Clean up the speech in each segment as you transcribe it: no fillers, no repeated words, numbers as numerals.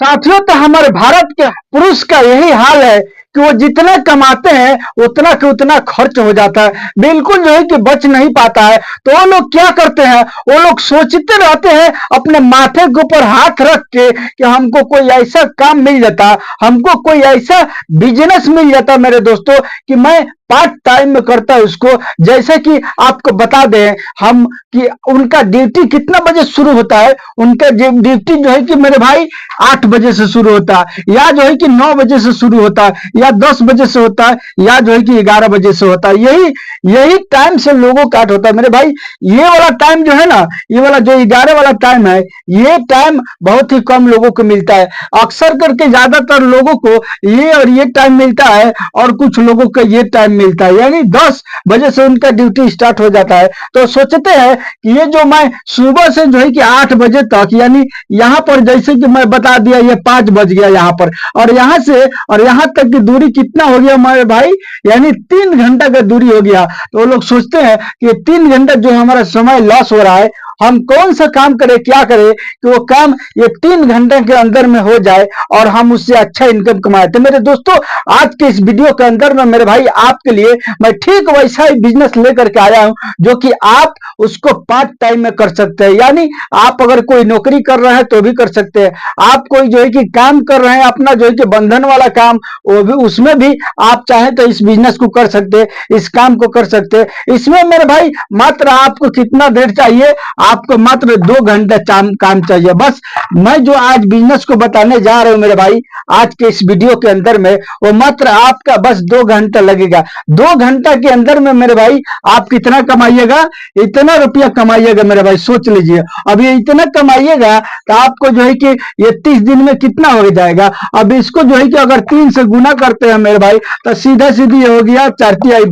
साथियों, तो हमारे भारत के पुरुष का यही हाल है कि वो जितना कमाते हैं उतना के उतना खर्च हो जाता है, बिल्कुल जो है कि बच नहीं पाता है। तो वो लोग क्या करते हैं, वो लोग सोचते रहते हैं अपने माथे के ऊपर हाथ रख के कि हमको कोई ऐसा काम मिल जाता, हमको कोई ऐसा बिजनेस मिल जाता मेरे दोस्तों कि मैं पार्ट टाइम में करता है उसको। जैसे कि आपको बता दें हम कि उनका ड्यूटी कितना बजे शुरू होता है। उनका ड्यूटी जो है कि मेरे भाई 8 बजे से शुरू होता है, या जो है कि 9 बजे से शुरू होता है, या 10 बजे से होता है, या जो है कि 11 बजे से होता है। यही यही टाइम से लोगों का होता है मेरे भाई। ये वाला टाइम जो है ना, ये वाला जो 11 वाला टाइम है, ये टाइम बहुत ही कम लोगों को मिलता है। अक्सर करके ज्यादातर लोगों को ये और ये टाइम मिलता है, और कुछ लोगों को ये टाइम मिलता है, यानी 10 बजे से उनका ड्यूटी स्टार्ट हो जाता है। तो सोचते हैं कि ये जो मैं सुबह से जो है कि 8 बजे तक, यानी यहाँ पर जैसे कि मैं बता दिया ये 5 बज गया यहाँ पर, और यहाँ से और यहाँ तक की दूरी कितना हो गया हमारे भाई, यानी 3 घंटा का दूरी हो गया। तो वो लोग सोचते हैं कि 3 घंटा जो हमारा समय लॉस हो रहा है, हम कौन सा काम करें, क्या करें कि वो काम ये 3 घंटे के अंदर में हो जाए और हम उससे अच्छा इनकम कमाए। तो मेरे दोस्तों, आज के इस वीडियो के अंदर में मेरे भाई आपके लिए मैं ठीक वैसा ही बिजनेस लेकर के आया हूं जो कि आप उसको पार्ट टाइम में कर सकते हैं। यानी आप अगर कोई नौकरी कर रहे हैं तो भी कर सकते हैं, आप कोई जो है कि काम कर रहे हैं अपना जो है कि बंधन वाला काम, वो भी उसमें भी आप चाहे तो इस बिजनेस को कर सकते हैं, इस काम को कर सकते हैं। इसमें मेरे भाई मात्र आपको कितना देर चाहिए, आपको मात्र 2 घंटे काम चाहिए। बस मैं जो आज बिजनेस को बताने जा रहा हूं मेरे भाई आज के इस वीडियो के अंदर में, वो मात्र आपका बस 2 घंटा लगेगा। 2 घंटा के अंदर में मेरे भाई आप कितना कमाइएगा, इतना रुपया कमाइएगा मेरे भाई, सोच लीजिए। अब ये इतना कमाइएगा तो आपको जो है कि ये 30 दिन में कितना हो जाएगा। अब इसको जो है कि अगर 3 से गुना करते हैं मेरे भाई तो सीधा सीधी हो गया 4 तिहाई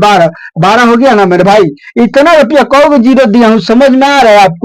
12 हो गया ना मेरे भाई। इतना रुपया कौन जीरो दिया हूं, समझ में आ रहा है आपको।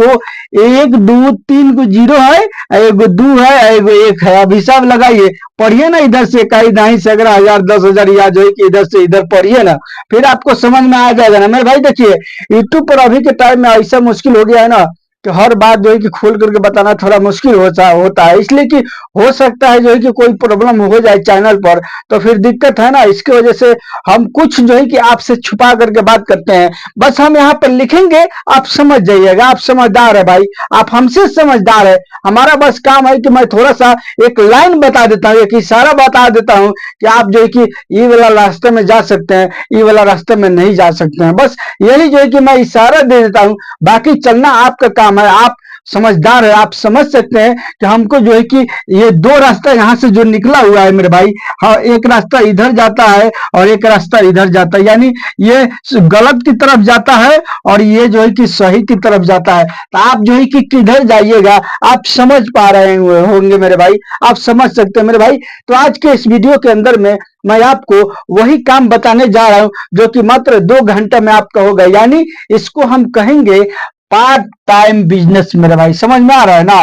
1 2 3 को जीरो है, एगो 2 है, एगो 1 है। अब हिसाब लगाइए, पढ़िए ना इधर से इकाई दाई से 11,000 10,000 या जो है कि इधर से इधर पढ़िए ना, फिर आपको समझ में आ जाएगा ना मेरे भाई। देखिए यूट्यूब पर अभी के टाइम में ऐसा मुश्किल हो गया है ना कि हर बात जो है कि खोल करके बताना थोड़ा मुश्किल होता है, इसलिए कि हो सकता है जो है कि कोई प्रॉब्लम हो जाए चैनल पर, तो फिर दिक्कत है ना। इसकी वजह से हम कुछ जो है कि आपसे छुपा करके बात करते हैं। बस हम यहाँ पर लिखेंगे, आप समझ जाइएगा। आप समझदार है भाई, आप हमसे समझदार है। हमारा बस काम है कि मैं थोड़ा सा एक लाइन बता देता हूँ, एक इशारा बता देता हूँ कि आप जो है कि ये वाला रास्ते में जा सकते हैं, ये वाला रास्ते में नहीं जा सकते हैं। बस यही जो है कि मैं इशारा दे देता हूँ, बाकी चलना आपका काम है। आप समझदार है, आप समझ सकते हैं कि हमको जो है कि ये 2 रास्ता यहाँ से जो निकला हुआ है मेरे भाई, हाँ, एक रास्ता इधर जाता है और एक रास्ता इधर जाता है, यानी ये गलत की तरफ जाता है और ये जो है कि सही की तरफ जाता है। तो आप जो है कि किधर जाइएगा आप समझ पा रहे होंगे मेरे भाई, आप समझ सकते हैं मेरे भाई। तो आज के इस वीडियो के अंदर में मैं आपको वही काम बताने जा रहा हूं जो कि मात्र 2 घंटे में आपका होगा, यानी इसको हम कहेंगे पार्ट टाइम बिजनेस मेरे भाई। समझ में आ रहा है ना,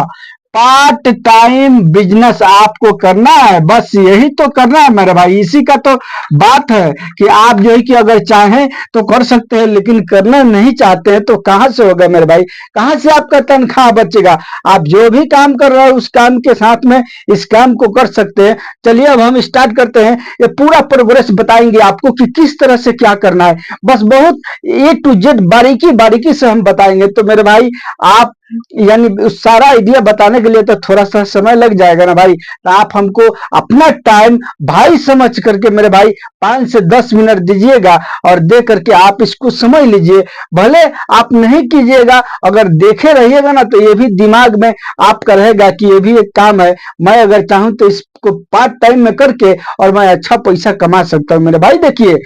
पार्ट टाइम बिजनेस आपको करना है, बस यही तो करना है मेरे भाई। इसी का तो बात है कि आप जो है कि अगर चाहें तो कर सकते हैं, लेकिन करना नहीं चाहते हैं तो कहां से होगा मेरे भाई, कहां से आपका तनख्वाह बचेगा। आप जो भी काम कर रहे हो उस काम के साथ में इस काम को कर सकते हैं। चलिए अब हम स्टार्ट करते हैं, ये पूरा प्रोग्रेस बताएंगे आपको कि किस तरह से क्या करना है। बस बहुत A to Z बारीकी बारीकी से हम बताएंगे। तो मेरे भाई आप यानी सारा आइडिया बताने के लिए तो थोड़ा सा समय लग जाएगा ना भाई, तो आप हमको अपना टाइम भाई समझ करके मेरे भाई 5 से 10 मिनट दीजिएगा, और दे करके आप इसको समझ लीजिए। भले आप नहीं कीजिएगा, अगर देखे रहिएगा ना तो ये भी दिमाग में आपका रहेगा कि ये भी एक काम है, मैं अगर चाहूं तो इसको पार्ट टाइम में करके और मैं अच्छा पैसा कमा सकता हूं मेरे भाई। देखिए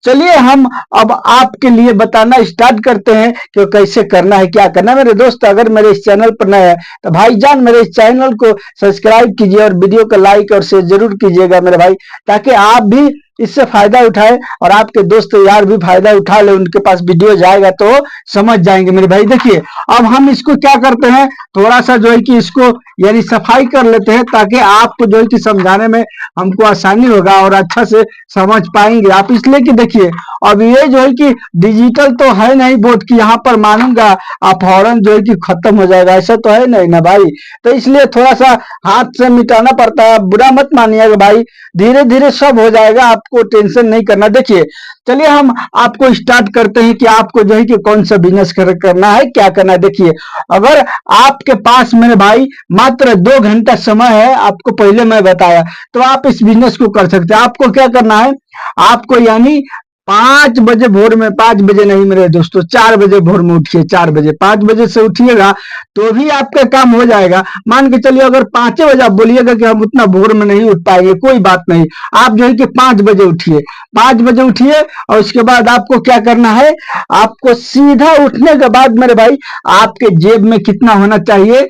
चलिए हम अब आपके लिए बताना स्टार्ट करते हैं कि कैसे करना है, क्या करना है। मेरे दोस्त अगर मेरे इस चैनल पर नए हैं तो भाईजान मेरे इस चैनल को सब्सक्राइब कीजिए और वीडियो को लाइक और शेयर जरूर कीजिएगा मेरे भाई, ताकि आप भी इससे फायदा उठाए और आपके दोस्त यार भी फायदा उठा ले, उनके पास वीडियो जाएगा तो समझ जाएंगे मेरे भाई। देखिए अब हम इसको क्या करते हैं, थोड़ा सा जो है कि इसको यानी सफाई कर लेते हैं, ताकि आपको जो है कि समझाने में हमको आसानी होगा और अच्छा से समझ पाएंगे आप। इसलिए कि देखिए अब ये जो है कि डिजिटल तो है नहीं बोर्ड की यहाँ पर मानूंगा आप फौरन जो है कि खत्म हो जाएगा, ऐसा तो है नहीं ना भाई। तो इसलिए थोड़ा सा हाथ से मिटाना पड़ता है, बुरा मत मानिएगा भाई, धीरे धीरे सब हो जाएगा, आपको टेंशन नहीं करना। देखिए चलिए हम आपको स्टार्ट करते हैं कि आपको जो है कि कौन सा बिजनेस करना है, क्या करना है। देखिए अगर आपके पास मेरे भाई मात्र 2 घंटा समय है, आपको पहले मैं बताया, तो आप इस बिजनेस को कर सकते हैं। आपको क्या करना है, आपको यानी 5 बजे भोर में, 5 बजे नहीं मेरे दोस्तों, 4 बजे भोर में उठिए, 4 बजे, 5 बजे से उठिएगा तो भी आपका काम हो जाएगा। मान के चलिए अगर 5 बजे आप बोलिएगा कि हम उतना भोर में नहीं उठ पाएंगे, कोई बात नहीं, आप जो है कि 5 बजे उठिए, 5 बजे उठिए और उसके बाद आपको क्या करना है, आपको सीधा उठने के बाद मेरे भाई आपके जेब में कितना होना चाहिए,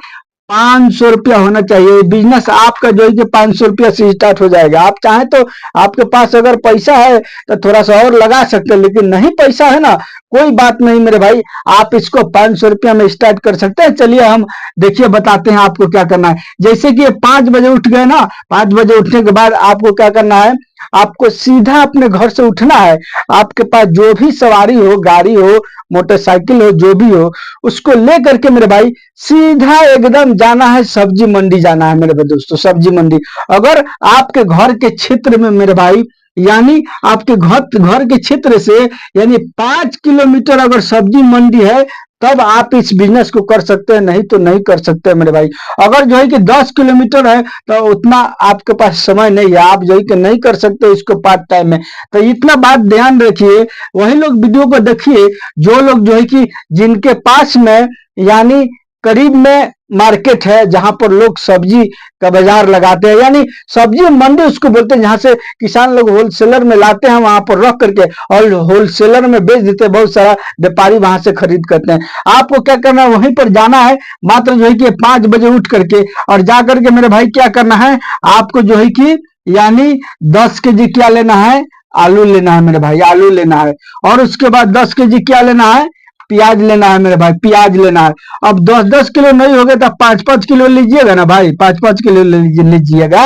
500 रुपया होना चाहिए। बिजनेस आपका जो है कि 500 रुपया से स्टार्ट हो जाएगा। आप चाहें तो आपके पास अगर पैसा है तो थोड़ा सा और लगा सकते हैं, लेकिन नहीं पैसा है ना, कोई बात नहीं मेरे भाई, आप इसको 500 रुपया में स्टार्ट कर सकते हैं। चलिए हम देखिए बताते हैं आपको क्या करना है। जैसे कि 5 बजे उठ गए ना, 5 बजे उठने के बाद आपको क्या करना है, आपको सीधा अपने घर से उठना है। आपके पास जो भी सवारी हो, गाड़ी हो, मोटरसाइकिल हो, जो भी हो, उसको लेकर के मेरे भाई सीधा एकदम जाना है, सब्जी मंडी जाना है मेरे दोस्तों, सब्जी मंडी। अगर आपके घर के क्षेत्र में मेरे भाई, यानी आपके घर के क्षेत्र से यानी 5 किलोमीटर अगर सब्जी मंडी है, तब आप इस बिजनेस को कर सकते हैं, नहीं तो नहीं कर सकते मेरे भाई। अगर जो है कि 10 किलोमीटर है तो उतना आपके पास समय नहीं है, आप जो है कि नहीं कर सकते इसको पार्ट टाइम में। तो इतना बात ध्यान रखिए, वही लोग वीडियो को देखिए जो लोग जो है कि जिनके पास में यानी करीब में मार्केट है, जहां पर लोग सब्जी का बाजार लगाते हैं, यानी सब्जी मंडी उसको बोलते हैं, जहां से किसान लोग होलसेलर में लाते हैं, वहां पर रख करके और होलसेलर में बेच देते हैं, बहुत सारा व्यापारी वहां से खरीद करते हैं। आपको क्या करना है, वहीं पर जाना है, मात्र जो है कि 5 बजे उठ करके और जा करके मेरे भाई क्या करना है, आपको जो है कि यानी 10 केजी क्या लेना है, आलू लेना है मेरे भाई, आलू लेना है। और उसके बाद 10 केजी क्या लेना है, प्याज लेना है मेरे भाई, प्याज लेना है। अब 10-10 किलो नहीं हो गए तो 5-5 किलो लीजिएगा ना भाई, 5-5 किलो लीजिएगा।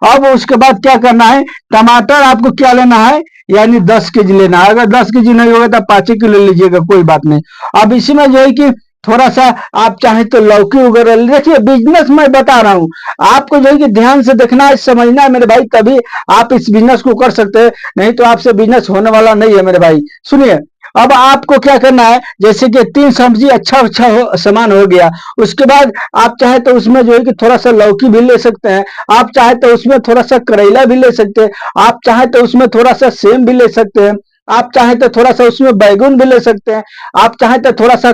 अब उसके बाद क्या करना है, टमाटर आपको क्या लेना है, यानी 10 केजी लेना है। अगर 10 केजी नहीं होगा तो 5 किलो लीजिएगा, कोई बात नहीं। अब इसी में जो है कि थोड़ा सा आप चाहे तो लौकी वगैरह, देखिए बिजनेस मैं बता रहा हूँ, आपको जो है कि ध्यान से देखना है, समझना है मेरे भाई, तभी आप इस बिजनेस को कर सकते हैं, नहीं तो आपसे बिजनेस होने वाला नहीं है मेरे भाई। सुनिए अब आपको क्या करना है, जैसे कि 3 सब्जी अच्छा सामान हो गया, उसके बाद आप चाहे तो उसमें जो है कि थोड़ा सा लौकी भी ले सकते हैं, आप चाहे तो उसमें थोड़ा सा करेला भी ले सकते हैं, आप चाहे तो उसमें थोड़ा सा सेम भी ले सकते हैं, आप चाहे तो थोड़ा सा उसमें बैगन भी ले सकते हैं, आप चाहे तो थोड़ा सा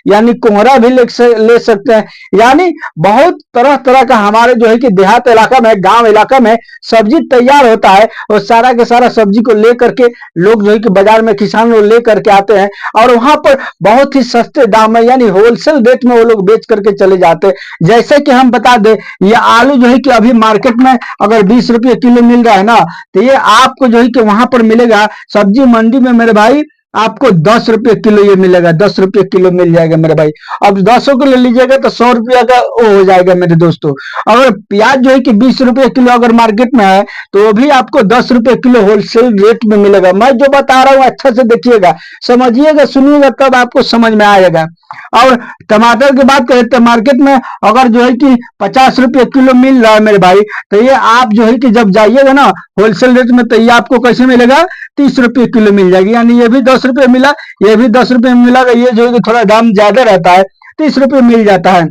यानी कोहरा भी ले सकते हैं। यानी बहुत तरह तरह का हमारे जो है कि देहात इलाका में, गांव इलाका में सब्जी तैयार होता है, और सारा के सारा सब्जी को लेकर के लोग जो है कि बाजार में किसान लोग लेकर के आते हैं, और वहां पर बहुत ही सस्ते दाम में यानी होलसेल रेट में वो लोग बेच करके चले जाते हैं। जैसे कि हम बता दें, ये आलू जो है कि अभी मार्केट में अगर 20 रुपये किलो मिल रहा है ना, तो ये आपको जो है कि वहां पर मिलेगा सब्जी मंडी में मेरे भाई, आपको 10 रुपये किलो ये मिलेगा, 10 रुपये किलो मिल जाएगा मेरे भाई। अब 10 किलो लीजिएगा तो 100 रुपया का वो हो जाएगा मेरे दोस्तों। अगर प्याज जो है कि 20 रुपये किलो अगर मार्केट में है, तो वो भी आपको 10 रुपये किलो होलसेल रेट में मिलेगा। मैं जो बता रहा हूँ अच्छा से देखिएगा, समझिएगा, सुनिएगा, तब आपको समझ में आएगा। और टमाटर की बात करें तो मार्केट में अगर जो है कि 50 रुपये किलो मिल रहा है मेरे भाई, तो ये आप जो है कि जब जाइएगा ना होलसेल रेट में, तो ये आपको कैसे मिलेगा, 30 रुपये किलो मिल जाएगी। यानी ये भी 10 रुपये मिला, ये भी 10 रुपये मिला, ये जो है कि थोड़ा दाम ज्यादा रहता है, 30 रुपये मिल जाता है।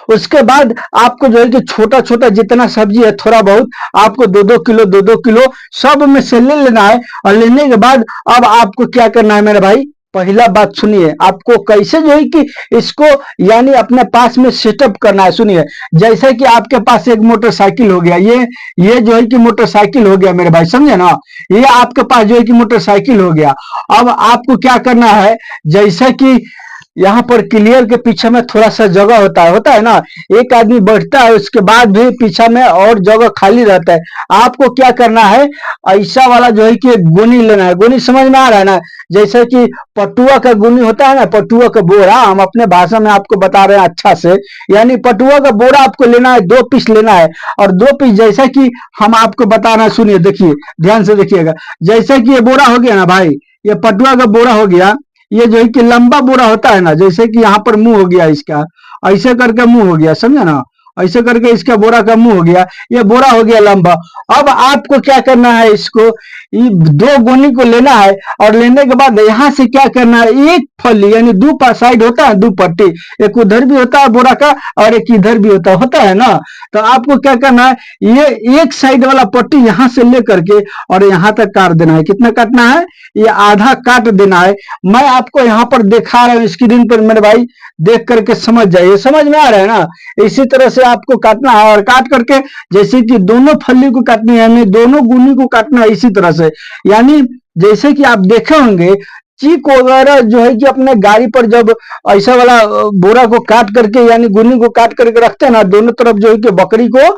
उसके बाद आपको जो है कि छोटा छोटा जितना सब्जी है थोड़ा बहुत, आपको 2-2 किलो 2-2 किलो सब में से ले लेना है। और लेने के बाद अब आपको क्या करना है मेरे भाई, पहला बात सुनिए, आपको कैसे जो है कि इसको यानी अपने पास में सेटअप करना है। सुनिए, जैसे कि आपके पास एक मोटरसाइकिल हो गया, ये जो है कि मोटरसाइकिल हो गया मेरे भाई, समझे ना, ये आपके पास जो है कि मोटरसाइकिल हो गया। अब आपको क्या करना है, जैसे कि यहाँ पर क्लियर के पीछे में थोड़ा सा जगह होता है ना, एक आदमी बैठता है उसके बाद भी पीछे में और जगह खाली रहता है। आपको क्या करना है, ऐसा वाला जो है कि एक गोनी लेना है। गोनी समझ में आ रहा है ना, जैसे कि पटुआ का गोनी होता है ना, पटुआ का बोरा, हम अपने भाषा में आपको बता रहे हैं अच्छा से। यानी पटुआ का बोरा आपको लेना है, 2 पीस लेना है। और 2 पीस जैसा कि हम आपको बता रहे हैं, सुनिए, देखिए, ध्यान से देखिएगा। जैसे कि ये बोरा हो गया ना भाई, ये पटुआ का बोरा हो गया। ये जो है कि लंबा बोरा होता है ना, जैसे कि यहाँ पर मुंह हो गया इसका, ऐसे करके मुंह हो गया, समझे ना, ऐसे करके इसका बोरा का मुंह हो गया, ये बोरा हो गया लंबा। अब आपको क्या करना है, इसको ये 2 गोनी को लेना है। और लेने के बाद यहाँ से क्या करना है, एक फली यानी 2 साइड होता है, 2 पट्टी, एक उधर भी होता है बोरा का और एक इधर भी होता है ना। तो आपको क्या करना है, ये एक साइड वाला पट्टी यहाँ से लेकर के और यहाँ तक काट देना है। कितना काटना है, ये आधा काट देना है। मैं आपको यहाँ पर दिखा रहा हूँ स्क्रीन पर, मेरे भाई देख करके समझ जाइए, समझ में आ रहा है ना। इसी तरह से आपको काटना है और काट करके जैसे कि दोनों फली को काटनी है, यानी दोनों गुनी को काटना है इसी तरह से। यानी जैसे कि आप देखे होंगे चीक वगैरह जो है कि अपने गाड़ी पर जब ऐसा वाला बोरा को काट करके यानी गुनी को काट करके रखते हैं ना, दोनों तरफ जो है कि बकरी को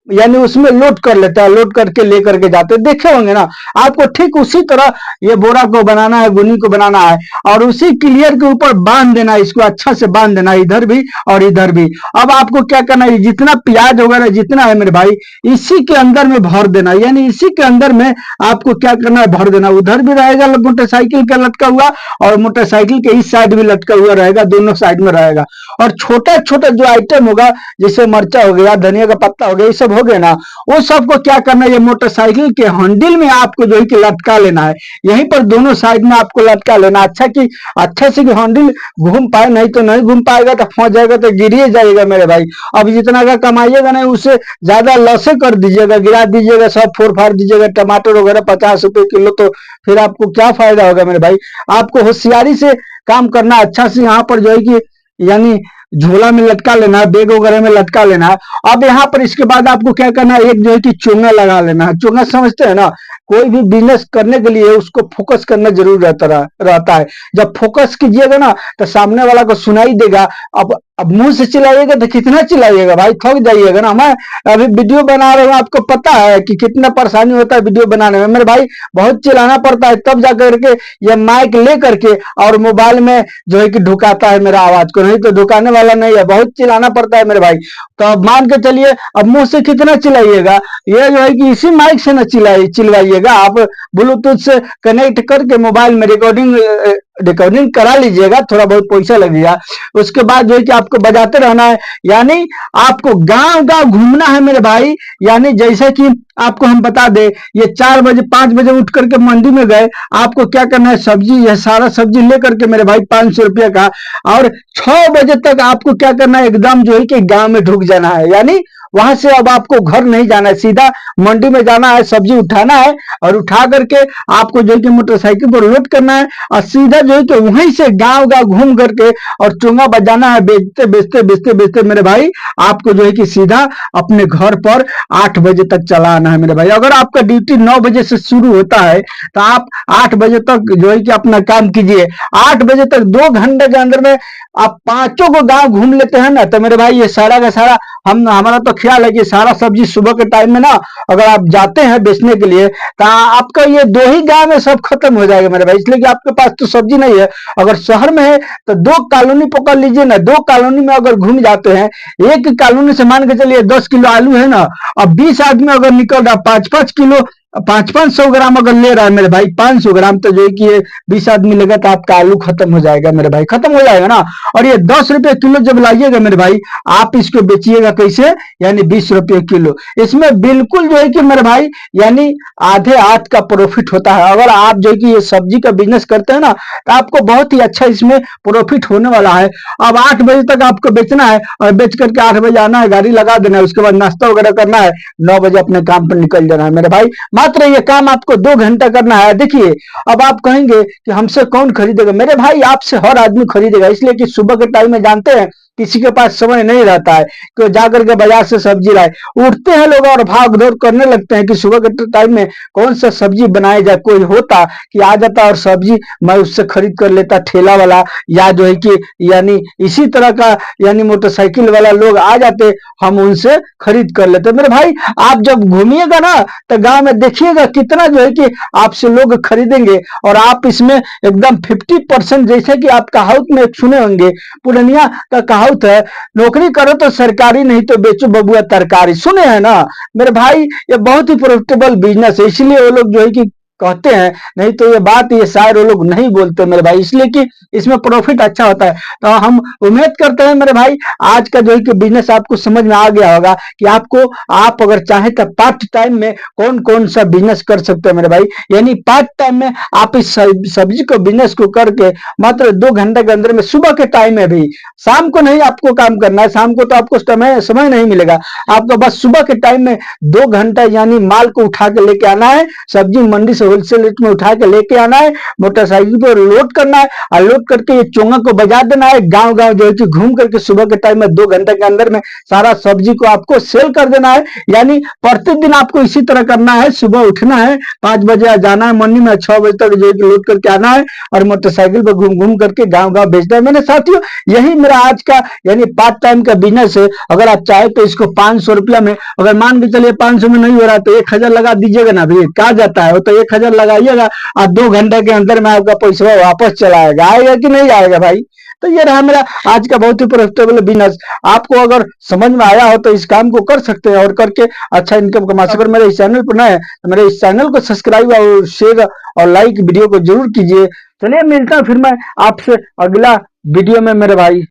यानी उसमें लोड कर लेता है, लोड करके लेकर के जाते देखे होंगे ना। आपको ठीक उसी तरह ये बोरा को बनाना है, गुनी को बनाना है और उसी क्लियर के ऊपर बांध देना है, इसको अच्छा से बांध देना है, इधर भी और इधर भी। अब आपको क्या करना है, जितना प्याज वगैरह जितना है मेरे भाई, इसी के अंदर में भर देना, यानी इसी के अंदर में आपको क्या करना है, भर देना। उधर भी रहेगा मोटरसाइकिल का लटका हुआ और मोटरसाइकिल के इस साइड भी लटका हुआ रहेगा, दोनों साइड में रहेगा। और छोटा छोटा जो आइटम होगा, जैसे मिर्चा हो गया, धनिया का पत्ता हो गया, ये सब हो गया ना, वो सबको क्या करना है, ये मोटरसाइकिल के हैंडल में आपको जो है कि लटका लेना है। यहीं पर दोनों साइड में आपको लटका लेना, अच्छा कि अच्छे से हैंडल घूम पाए, नहीं तो नहीं घूम पाएगा तो फंस जाएगा, तो गिर ही जाएगा मेरे भाई। अब जितना का कमाइएगा नहीं, उससे ज्यादा लॉसे कर दीजिएगा, गिरा दीजिएगा, सब फोड़ फाड़ दीजिएगा। टमाटर वगैरह 50 रुपए किलो, तो फिर आपको क्या फायदा होगा मेरे भाई। आपको होशियारी से काम करना, अच्छा से यहाँ पर जो है कि यानी झोला में लटका लेना है, बैग वगैरह में लटका लेना है। अब यहाँ पर इसके बाद आपको क्या करना है, एक जो है कि चोंगा लगा लेना है। चोंगा समझते हैं ना, कोई भी बिजनेस करने के लिए उसको फोकस करना जरूर रहता है। जब फोकस कीजिएगा ना तो सामने वाला को सुनाई देगा। अब मुंह से चिल्लाइएगा तो कितना चिल्लाइएगा भाई, थक जाइएगा ना। मैं अभी वीडियो बना रहा हूँ, आपको पता है कि कितना परेशानी होता है वीडियो बनाने में मेरे भाई, बहुत चिल्लाना पड़ता है, तब जाकर के ये माइक ले करके और मोबाइल में जो है कि ढुकाता है मेरा आवाज को, नहीं तो ढुकाने वाला नहीं है, बहुत चिल्लाना पड़ता है मेरे भाई। तो अब मान के चलिए, अब मुंह से कितना चिल्लाइएगा, ये जो है कि इसी माइक से ना चिल्लाइएगा, आप ब्लूटूथ से कनेक्ट करके मोबाइल में रिकॉर्डिंग करा लीजिएगा, थोड़ा बहुत पैसा लगेगा। उसके बाद जो है कि आपको बजाते रहना है, यानी आपको गांव गांव घूमना है मेरे भाई। यानी जैसे कि आपको हम बता दे, ये 4 बजे 5 बजे उठ करके मंडी में गए, आपको क्या करना है, सब्जी, यह सारा सब्जी लेकर के मेरे भाई 500 रुपये का, और 6 बजे तक आपको क्या करना है, एकदम जो है कि गांव में ढुक जाना है। यानी वहां से अब आपको घर नहीं जाना है, सीधा मंडी में जाना है, सब्जी उठाना है और उठा करके आपको जो है कि मोटरसाइकिल पर लोड करना है और सीधा जो है कि वहीं से गांव गांव घूम करके और चोंगा बजाना है, बेचते बेचते बेचते बेचते मेरे भाई आपको जो है कि सीधा अपने घर पर 8 बजे तक चला आना है मेरे भाई। अगर आपका ड्यूटी 9 बजे से शुरू होता है तो आप 8 बजे तक जो है कि अपना काम कीजिए। 8 बजे तक 2 घंटे के अंदर में आप 5 को गांव घूम लेते हैं ना, तो मेरे भाई ये सारा का सारा हमारा तो ख्याल है कि सारा सब्जी सुबह के टाइम में ना अगर आप जाते हैं बेचने के लिए तो आपका ये 2 ही गांव में सब खत्म हो जाएगा मेरे भाई, इसलिए कि आपके पास तो सब्जी नहीं है। अगर शहर में है तो 2 कॉलोनी पकड़ लीजिए ना, 2 कॉलोनी में अगर घूम जाते हैं, एक कॉलोनी से मान के चलिए 10 किलो आलू है ना, अब 20 आदमी अगर निकल रहा 5-5 किलो 500 ग्राम अगर ले रहा है मेरे भाई, 500 ग्राम, तो जो है कि 20 आदमी लेगा तो आपका आलू खत्म हो जाएगा मेरे भाई, खत्म हो जाएगा ना। और ये 10 रुपए किलो जब लाइएगा मेरे भाई, आप इसको बेचिएगा कैसे, यानी 20 रुपए किलो। इसमें बिल्कुल जो है कि मेरे भाई यानी आधे हाथ का प्रॉफिट होता है। अगर आप जो है कि ये सब्जी का बिजनेस करते हैं ना तो आपको बहुत ही अच्छा इसमें प्रॉफिट होने वाला है। अब 8 बजे तक आपको बेचना है और बेच करके 8 बजे आना है, गाड़ी लगा देना है, उसके बाद नाश्ता वगैरह करना है, 9 बजे अपने काम पर निकल जाना है मेरे भाई। मात्र ये काम आपको 2 घंटा करना है। देखिए, अब आप कहेंगे कि हमसे कौन खरीदेगा, मेरे भाई आपसे हर आदमी खरीदेगा, इसलिए कि सुबह के टाइम में जानते हैं किसी के पास समय नहीं रहता है कि वो जाकर के बाजार से सब्जी लाए। उठते हैं लोग और भाग दौड़ करने लगते हैं कि सुबह के टाइम में कौन सा सब्जी बनाया जाए। कोई होता कि आ जाता और सब्जी मैं उससे खरीद कर लेता, ठेला वाला या जो है कि यानी इसी तरह का यानी मोटरसाइकिल वाला लोग आ जाते, हम उनसे खरीद कर लेते। मेरे भाई आप जब घूमिएगा ना तो गांव में देखिएगा कितना जो है कि आपसे लोग खरीदेंगे, और आप इसमें एकदम 50% जैसे कि आप कहावत में सुने होंगे, पूर्णिया का कहावत है, नौकरी करो तो सरकारी, नहीं तो बेचो बबुआ तरकारी। सुने हैं ना मेरे भाई, ये बहुत ही प्रॉफिटेबल बिजनेस है, इसलिए वो लोग जो है कि कहते हैं, नहीं तो ये बात ये शायर वो लोग नहीं बोलते मेरे भाई, इसलिए कि इसमें प्रॉफिट अच्छा होता है। तो हम उम्मीद करते हैं मेरे भाई आज का जो है कि बिजनेस आपको समझ में आ गया होगा कि आपको, आप अगर चाहे तो पार्ट टाइम में कौन कौन सा बिजनेस कर सकते हैं मेरे भाई। यानी पार्ट टाइम में आप इस सब्जी को बिजनेस को करके मात्र 2 घंटे के अंदर में, सुबह के टाइम में भी, शाम को नहीं आपको काम करना है, शाम को तो आपको समय नहीं मिलेगा, आपको बस सुबह के टाइम में 2 घंटा यानी माल को उठा के लेके आना है, सब्जी मंडी से होलसेल रेट में उठा के लेके आना है, मोटरसाइकिल पर लोड करना है और लोड करके ये चोंगा को बजा देना है। गांव गांव जो है कि घूम करके सुबह के टाइम में 2 घंटे के अंदर में सारा सब्जी को आपको सेल कर देना है। यानी प्रतिदिन आपको इसी तरह करना है, सुबह उठना है, 5 बजे जाना है मंडी में, 6 बजे तक जो है कि लोड करके आना है और मोटरसाइकिल पर घूम घूम करके गांव गांव बेचना है। मैंने साथियों यही मेरा आज का यानी पार्ट टाइम का बिजनेस है। अगर आप चाहे तो इसको 500 रुपया में, अगर मान के चलिए 500 में नहीं हो रहा तो 1000 लगा दीजिएगा ना भैया, क्या जाता है वो, तो 1000 लगाइएगा और 2 घंटे के अंदर में आपका पैसा वापस चला आएगा। आएगा कि नहीं आएगा भाई। तो ये रहा मेरा आज का बहुत ही प्रॉफिटेबल बिजनेस। आपको अगर समझ में आया हो तो इस काम को कर सकते हैं और करके अच्छा इनकम कमा सकते हैं। मेरे इस चैनल पर नए हैं तो मेरे इस चैनल को सब्सक्राइब और शेयर और लाइक वीडियो को जरूर कीजिए। चलिए मिलता हूं फिर मैं आपसे अगला वीडियो में मेरे भाई।